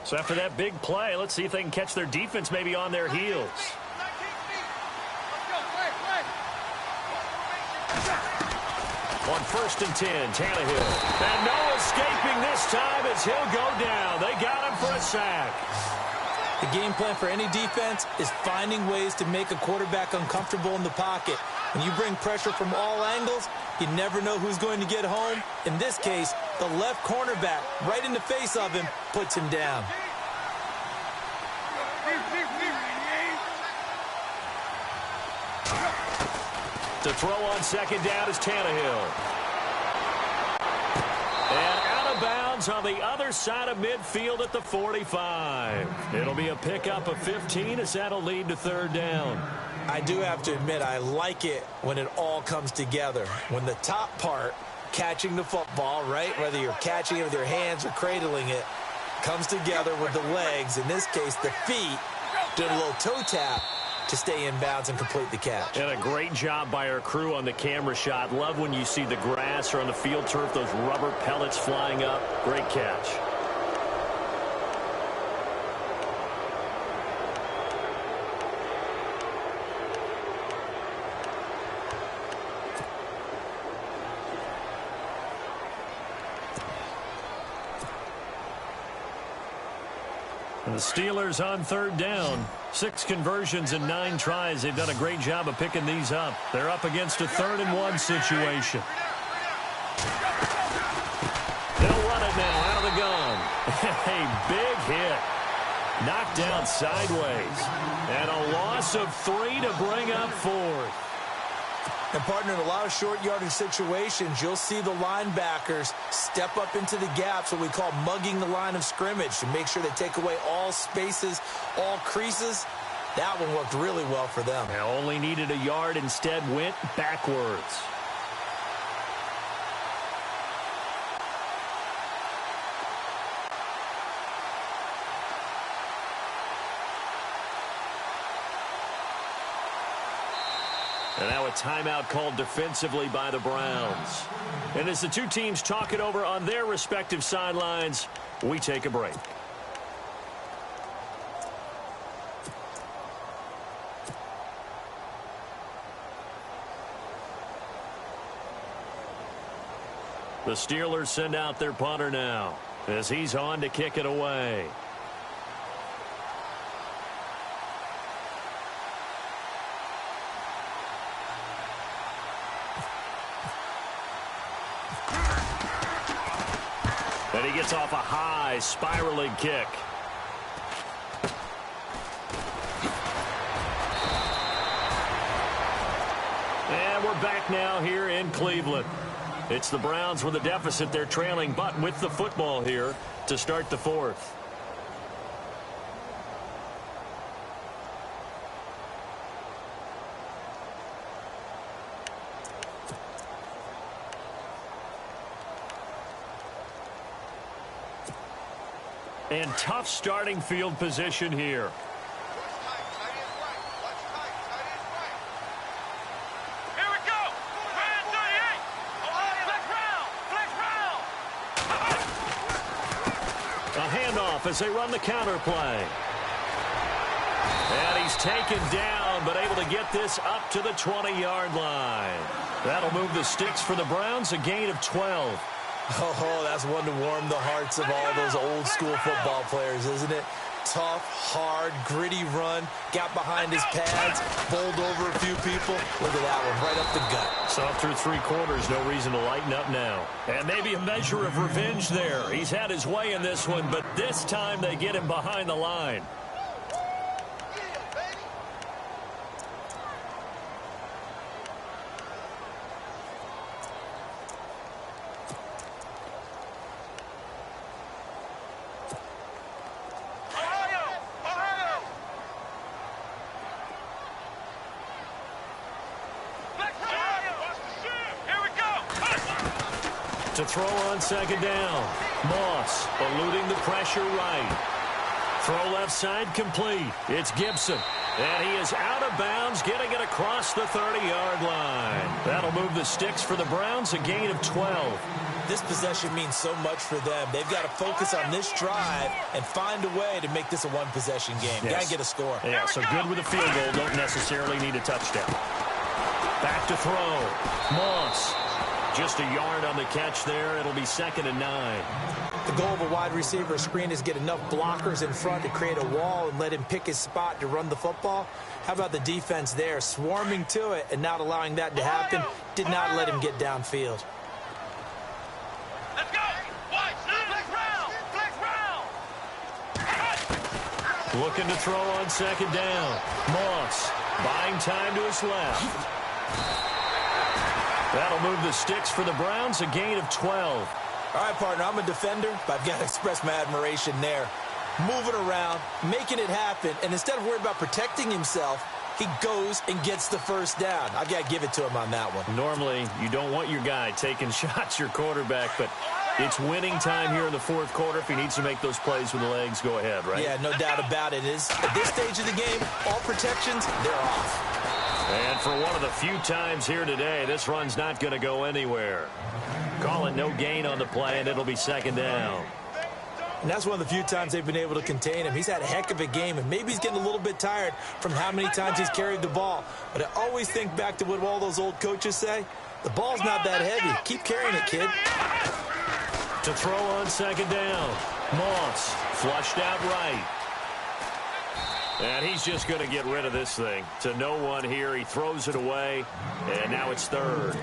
So after that big play, let's see if they can catch their defense maybe on their heels. On 1st and 10, Tannehill. And no escaping this time as he'll go down. They got him for a sack. The game plan for any defense is finding ways to make a quarterback uncomfortable in the pocket. When you bring pressure from all angles, you never know who's going to get home. In this case, the left cornerback, right in the face of him, puts him down. To throw on 2nd down is Tannehill. And out of bounds on the other side of midfield at the 45. It'll be a pickup of 15 as that'll lead to 3rd down. I do have to admit, I like it when it all comes together. When the top part catching the football, right? Whether you're catching it with your hands or cradling it, comes together with the legs, in this case the feet, doing a little toe tap to stay in bounds and complete the catch. And a great job by our crew on the camera shot. Love when you see the grass or on the field turf, those rubber pellets flying up. Great catch. And the Steelers on third down. 6 conversions and 9 tries. They've done a great job of picking these up. They're up against a 3rd-and-1 situation. They'll run it now out of the gun. A big hit. Knocked down sideways. And a loss of 3 to bring up 4th. And, partner, in a lot of short yardage situations, you'll see the linebackers step up into the gaps, what we call mugging the line of scrimmage, to make sure they take away all spaces, all creases. That one worked really well for them. They only needed a yard, instead went backwards. And now a timeout called defensively by the Browns. And as the two teams talk it over on their respective sidelines, we take a break. The Steelers send out their punter now as he's on to kick it away. And he gets off a high, spiraling kick. And we're back now here in Cleveland. It's the Browns with a deficit. They're trailing, but with the football here to start the 4th. And tough starting field position here. Here we go. Man 38. Flex round. A handoff as they run the counter play. And he's taken down, but able to get this up to the 20-yard line. That'll move the sticks for the Browns, a gain of 12. Oh, that's one to warm the hearts of all those old-school football players, isn't it? Tough, hard, gritty run, got behind his pads, bowled over a few people. Look at that one, right up the gut. So through 3 quarters, no reason to lighten up now. And maybe a measure of revenge there. He's had his way in this one, but this time they get him behind the line. To throw on second down. Moss eluding the pressure right. Throw left side complete. It's Gibson. And he is out of bounds, getting it across the 30-yard line. That'll move the sticks for the Browns, a gain of 12. This possession means so much for them. They've got to focus on this drive and find a way to make this a one-possession game. Yes. Got to get a score. Yeah, so good with a field goal. Don't necessarily need a touchdown. Back to throw. Moss. Just a yard on the catch there. It'll be 2nd and 9. The goal of a wide receiver screen is get enough blockers in front to create a wall and let him pick his spot to run the football. How about the defense there, swarming to it and not allowing that to happen? Did not let him get downfield. Let's go. Flex round. Flex round. Looking to throw on second down. Moss buying time to his left. That'll move the sticks for the Browns, a gain of 12. All right, partner, I'm a defender, but I've got to express my admiration there. Moving around, making it happen, and instead of worrying about protecting himself, he goes and gets the first down. I've got to give it to him on that one. Normally, you don't want your guy taking shots, your quarterback, but it's winning time here in the fourth quarter. If he needs to make those plays with the legs, go ahead, right? Yeah, no doubt about it. At this stage of the game, all protections, they're off. And for one of the few times here today, this run's not going to go anywhere. Calling no gain on the play, and it'll be second down. And that's one of the few times they've been able to contain him. He's had a heck of a game, and maybe he's getting a little bit tired from how many times he's carried the ball. But I always think back to what all those old coaches say. The ball's not that heavy. Keep carrying it, kid. To throw on second down. Moss flushed out right. And he's just going to get rid of this thing. To no one here. He throws it away, and now it's third.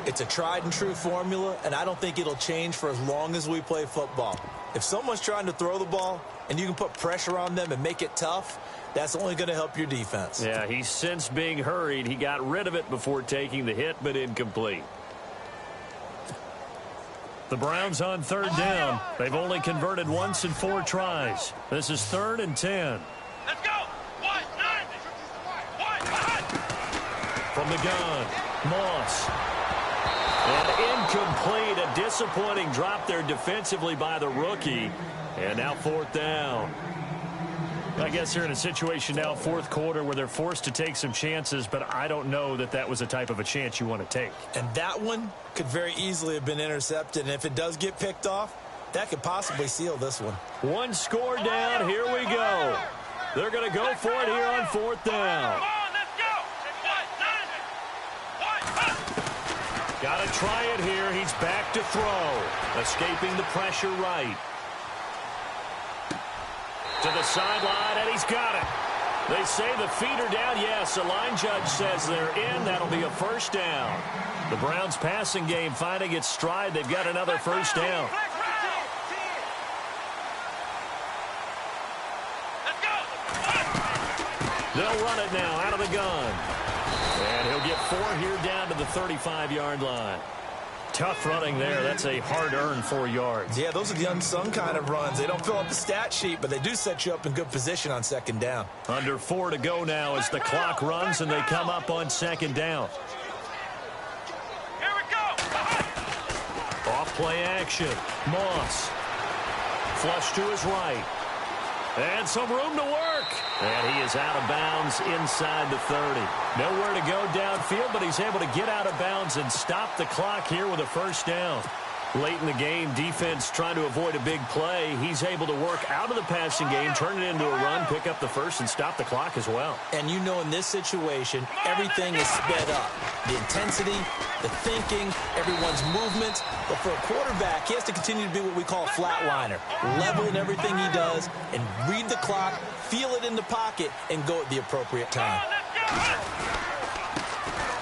It's a tried-and-true formula, and I don't think it'll change for as long as we play football. If someone's trying to throw the ball and you can put pressure on them and make it tough, that's only going to help your defense. Yeah, he's since being hurried. He got rid of it before taking the hit, but incomplete. The Browns on third down. They've only converted once in 4 tries. This is 3rd and 10. Let's go. From the gun, Moss. And incomplete, a disappointing drop there defensively by the rookie. And now 4th down. I guess they're in a situation now, 4th quarter, where they're forced to take some chances, but I don't know that that was the type of a chance you want to take. And that one could very easily have been intercepted, and if it does get picked off, that could possibly seal this one. 1 score down, here we go. They're going to go for it here on 4th down. Got to try it here. He's back to throw. Escaping the pressure right. To the sideline, and he's got it. They say the feet are down. Yes, the line judge says they're in. That'll be a first down. The Browns' passing game finding its stride. They've got another first down. They'll run it now out of the gun. And he'll get 4 here down to the 35-yard line. Tough running there. That's a hard-earned 4 yards. Yeah, those are the unsung kind of runs. They don't fill up the stat sheet, but they do set you up in good position on second down. Under 4 to go now as the clock runs and they come up on second down. Here we go. Off-play action. Moss. Flush to his right. And some room to work. And he is out of bounds inside the 30. Nowhere to go downfield, but he's able to get out of bounds and stop the clock here with a first down. Late in the game, defense trying to avoid a big play. He's able to work out of the passing game, turn it into a run, pick up the first, and stop the clock as well. And you know in this situation, everything is sped up. The intensity, the thinking, everyone's movements. But for a quarterback, he has to continue to be what we call a flatliner. Level in everything he does and read the clock, feel it in the pocket, and go at the appropriate time.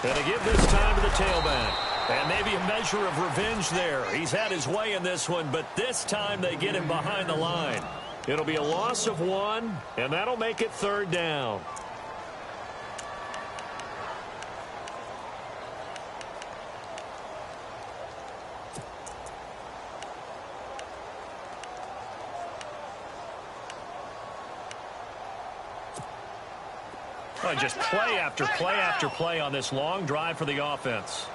And to give this time to the tailback. And maybe a measure of revenge there. He's had his way in this one, but this time they get him behind the line. It'll be a loss of 1, and that'll make it 3rd down. Well, just play after play after play on this long drive for the offense.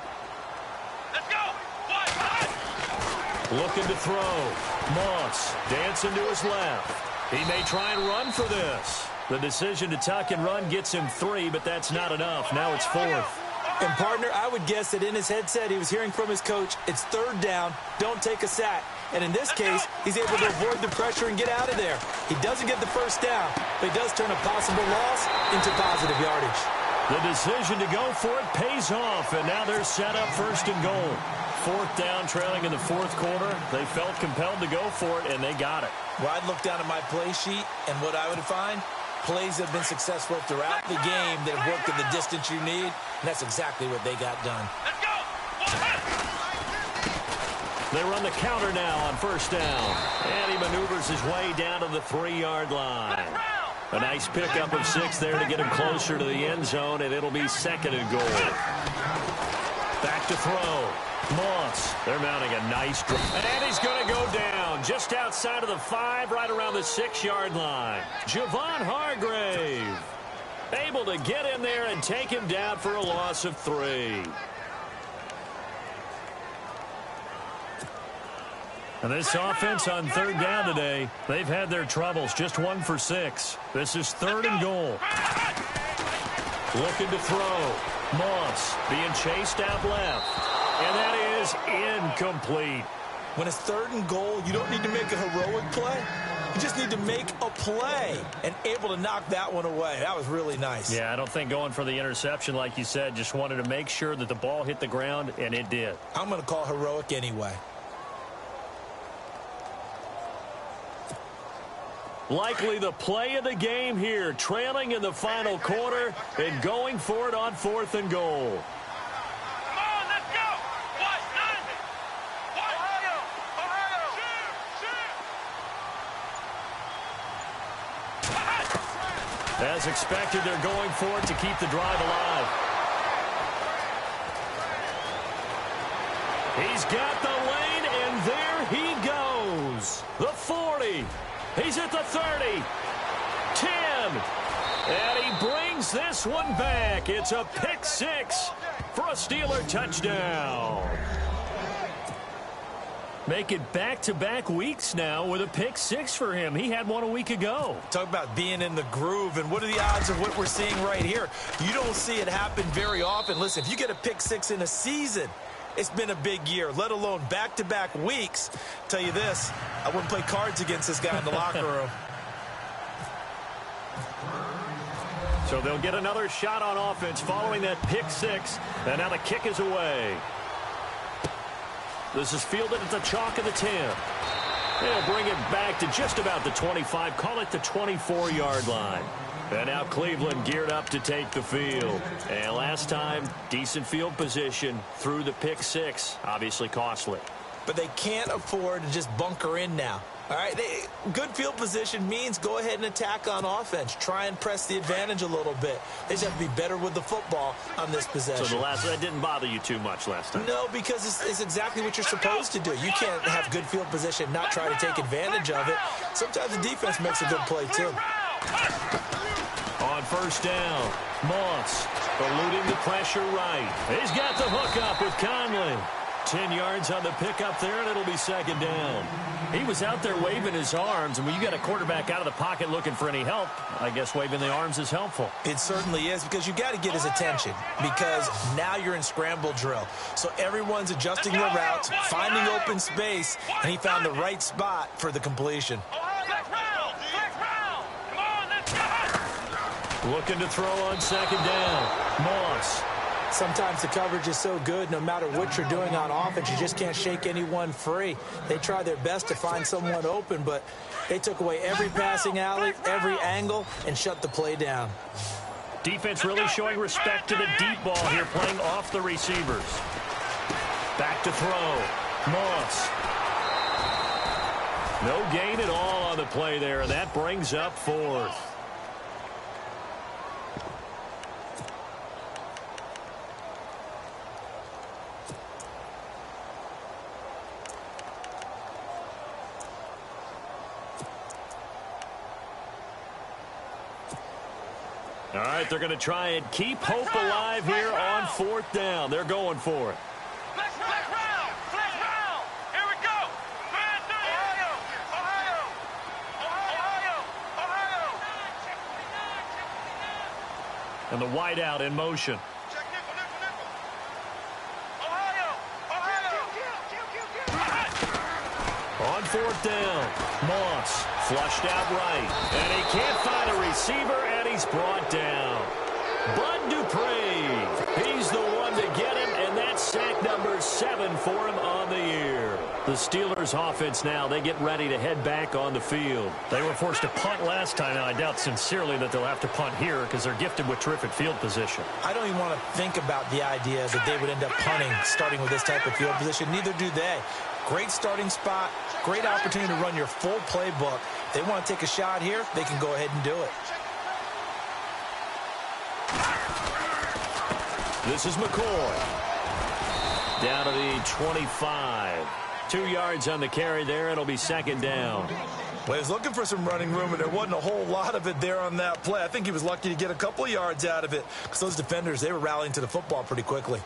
Looking to throw. Moss dancing to his left. He may try and run for this. The decision to tuck and run gets him 3, but that's not enough. Now it's 4th. And, partner, I would guess that in his headset he was hearing from his coach, it's 3rd down, don't take a sack. And in this case, he's able to avoid the pressure and get out of there. He doesn't get the first down, but he does turn a possible loss into positive yardage. The decision to go for it pays off, and now they're set up 1st and goal. 4th down, trailing in the 4th quarter. They felt compelled to go for it, and they got it. Well, I'd look down at my play sheet, and what I would find, plays that have been successful throughout the game that have worked at the distance you need, and that's exactly what they got done. Let's go. They run the counter now on 1st down, and he maneuvers his way down to the 3-yard line. A nice pickup of 6 there to get him closer to the end zone, and it'll be 2nd and goal. Back to throw. Moss, they're mounting a nice drive. And he's going to go down just outside of the 5, right around the 6-yard line. Javon Hargrave. Able to get in there and take him down for a loss of 3. And this offense on third down today, they've had their troubles. Just 1 for 6. This is 3rd and goal. Looking to throw. Moss being chased out left. And that is incomplete. When it's 3rd and goal, you don't need to make a heroic play. You just need to make a play and able to knock that one away. That was really nice. Yeah, I don't think going for the interception, like you said, just wanted to make sure that the ball hit the ground, and it did. I'm going to call heroic anyway. Likely the play of the game here, trailing in the final quarter and going for it on 4th and goal. Come on, let's go. What? Ohio. As expected, they're going for it to keep the drive alive. He's got the lane, and there he goes. The 40. He's at the 30. 10. And he brings this one back. It's a pick 6 for a Steeler touchdown. Make it back-to-back weeks now with a pick 6 for him. He had one a week ago. Talk about being in the groove, and what are the odds of what we're seeing right here? You don't see it happen very often. Listen, if you get a pick 6 in a season, it's been a big year, let alone back-to-back weeks. Tell you this, I wouldn't play cards against this guy in the locker room. So they'll get another shot on offense following that pick 6, and now the kick is away. This is fielded at the chalk of the 10. They'll bring it back to just about the 25, call it the 24-yard line. And now Cleveland geared up to take the field. And last time, decent field position through the pick 6. Obviously costly. But they can't afford to just bunker in now. All right, good field position means go ahead and attack on offense. Try and press the advantage a little bit. They just have to be better with the football on this possession. So that didn't bother you too much last time? No, because it's exactly what you're supposed to do. You can't have good field position, not try to take advantage of it. Sometimes the defense makes a good play, too. On 1st down, Moss eluding the pressure right. He's got the hook up with Conley. 10 yards on the pickup there, and it'll be 2nd down. He was out there waving his arms, and when you got a quarterback out of the pocket looking for any help, I guess waving the arms is helpful. It certainly is, because you got to get his attention, because now you're in scramble drill. So everyone's adjusting their routes, finding open space, and he found the right spot for the completion. Looking to throw on 2nd down. Moss. Sometimes the coverage is so good, no matter what you're doing on offense, you just can't shake anyone free. They try their best to find someone open, but they took away every passing alley, every angle, and shut the play down. Defense really showing respect to the deep ball here, playing off the receivers. Back to throw. Moss. No gain at all on the play there, and that brings up 4th. All right, they're going to try and keep hope alive here on 4th down. They're going for it. Flex round. Here we go. Ohio. And the wideout in motion. Check nickel. Ohio. On 4th down, Moss flushed out right. And he can't find a receiver, and he's brought down. Bud Dupree, he's the one to get him, and that's sack number 7 for him on the year. The Steelers offense now, they get ready to head back on the field. They were forced to punt last time, and I doubt sincerely that they'll have to punt here because they're gifted with terrific field position. I don't even want to think about the idea that they would end up punting starting with this type of field position. Neither do they. Great starting spot, great opportunity to run your full playbook. If they want to take a shot here, they can go ahead and do it. This is McCoy. Down to the 25. 2 yards on the carry there. It'll be 2nd down. Well, he was looking for some running room, and there wasn't a whole lot of it there on that play. I think he was lucky to get a couple of yards out of it because those defenders, they were rallying to the football pretty quickly.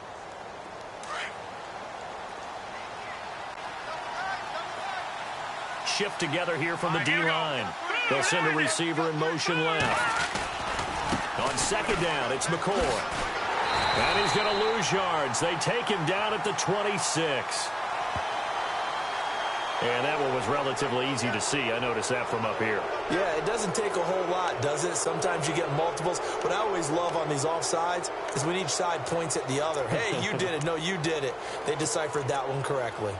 Shift together here from the D-line. They'll send a receiver in motion left. On second down, it's McCoy. And he's going to lose yards. They take him down at the 26. And that one was relatively easy to see. I noticed that from up here. Yeah, it doesn't take a whole lot, does it? Sometimes you get multiples. What I always love on these offsides is when each side points at the other. Hey, you did it. No, you did it. They deciphered that one correctly.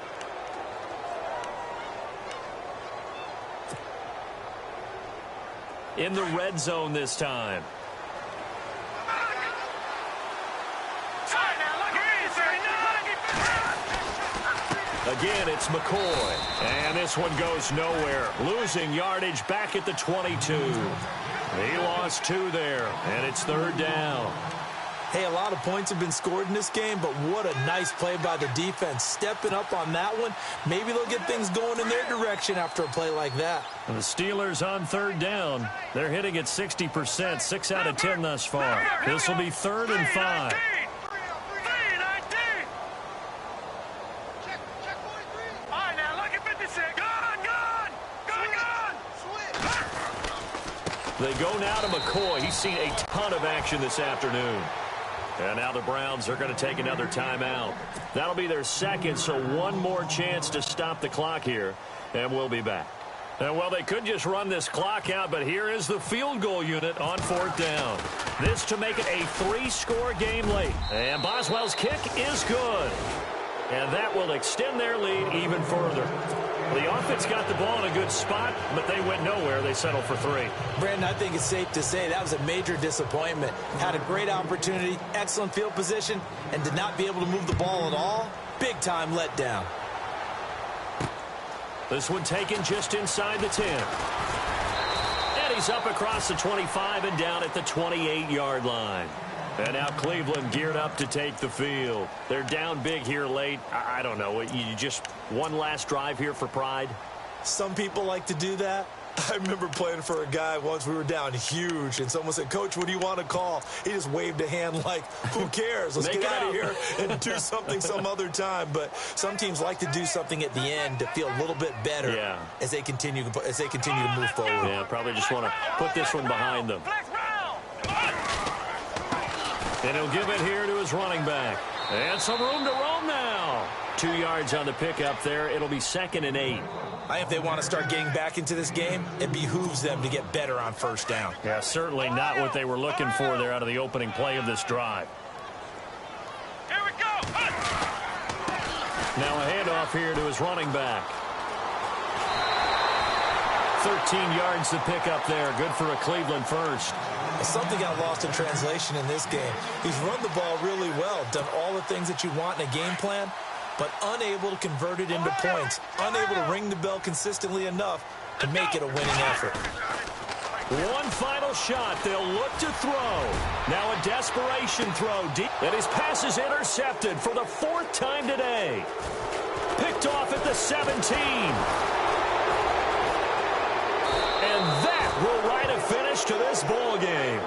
In the red zone this time. Again, it's McCoy. And this one goes nowhere. Losing yardage back at the 22. He lost 2 there, and it's third down. Hey, a lot of points have been scored in this game, but what a nice play by the defense. Stepping up on that one. Maybe they'll get things going in their direction after a play like that. And the Steelers on third down. They're hitting at 60%, 6 out of 10 thus far. This will be 3rd and 5. They go now to McCoy. He's seen a ton of action this afternoon. And now the Browns are going to take another timeout. That'll be their second, so one more chance to stop the clock here. And we'll be back. And, well, they could just run this clock out, but here is the field goal unit on 4th down. This to make it a 3-score game late. And Boswell's kick is good. And that will extend their lead even further. The offense got the ball in a good spot, but they went nowhere. They settled for 3. Brandon, I think it's safe to say that was a major disappointment. Had a great opportunity, excellent field position, and did not be able to move the ball at all. Big-time letdown. This one taken just inside the 10. And he's up across the 25 and down at the 28-yard line. And now Cleveland geared up to take the field. They're down big here late. I don't know. You just one last drive here for pride? Some people like to do that. I remember playing for a guy once. We were down huge, and someone said, "Coach, what do you want to call?" He just waved a hand like, who cares? Let's get out of here and do something some other time. But some teams like to do something at the end to feel a little bit better as they continue to move forward. Yeah, probably just want to put this one behind them. And he'll give it here to his running back. And some room to roam now. 2 yards on the pickup there. It'll be 2nd and 8. If they want to start getting back into this game, it behooves them to get better on 1st down. Yeah, certainly not what they were looking for there out of the opening play of this drive. Here we go. Now a handoff here to his running back. 13 yards to pick up there. Good for a Cleveland first. Something got lost in translation in this game. He's run the ball really well, done all the things that you want in a game plan, but unable to convert it into points, unable to ring the bell consistently enough to make it a winning effort. One final shot. They'll look to throw. Now a desperation throw deep. And his pass is intercepted for the 4th time today. Picked off at the 17. And that will write a finish to this ball game.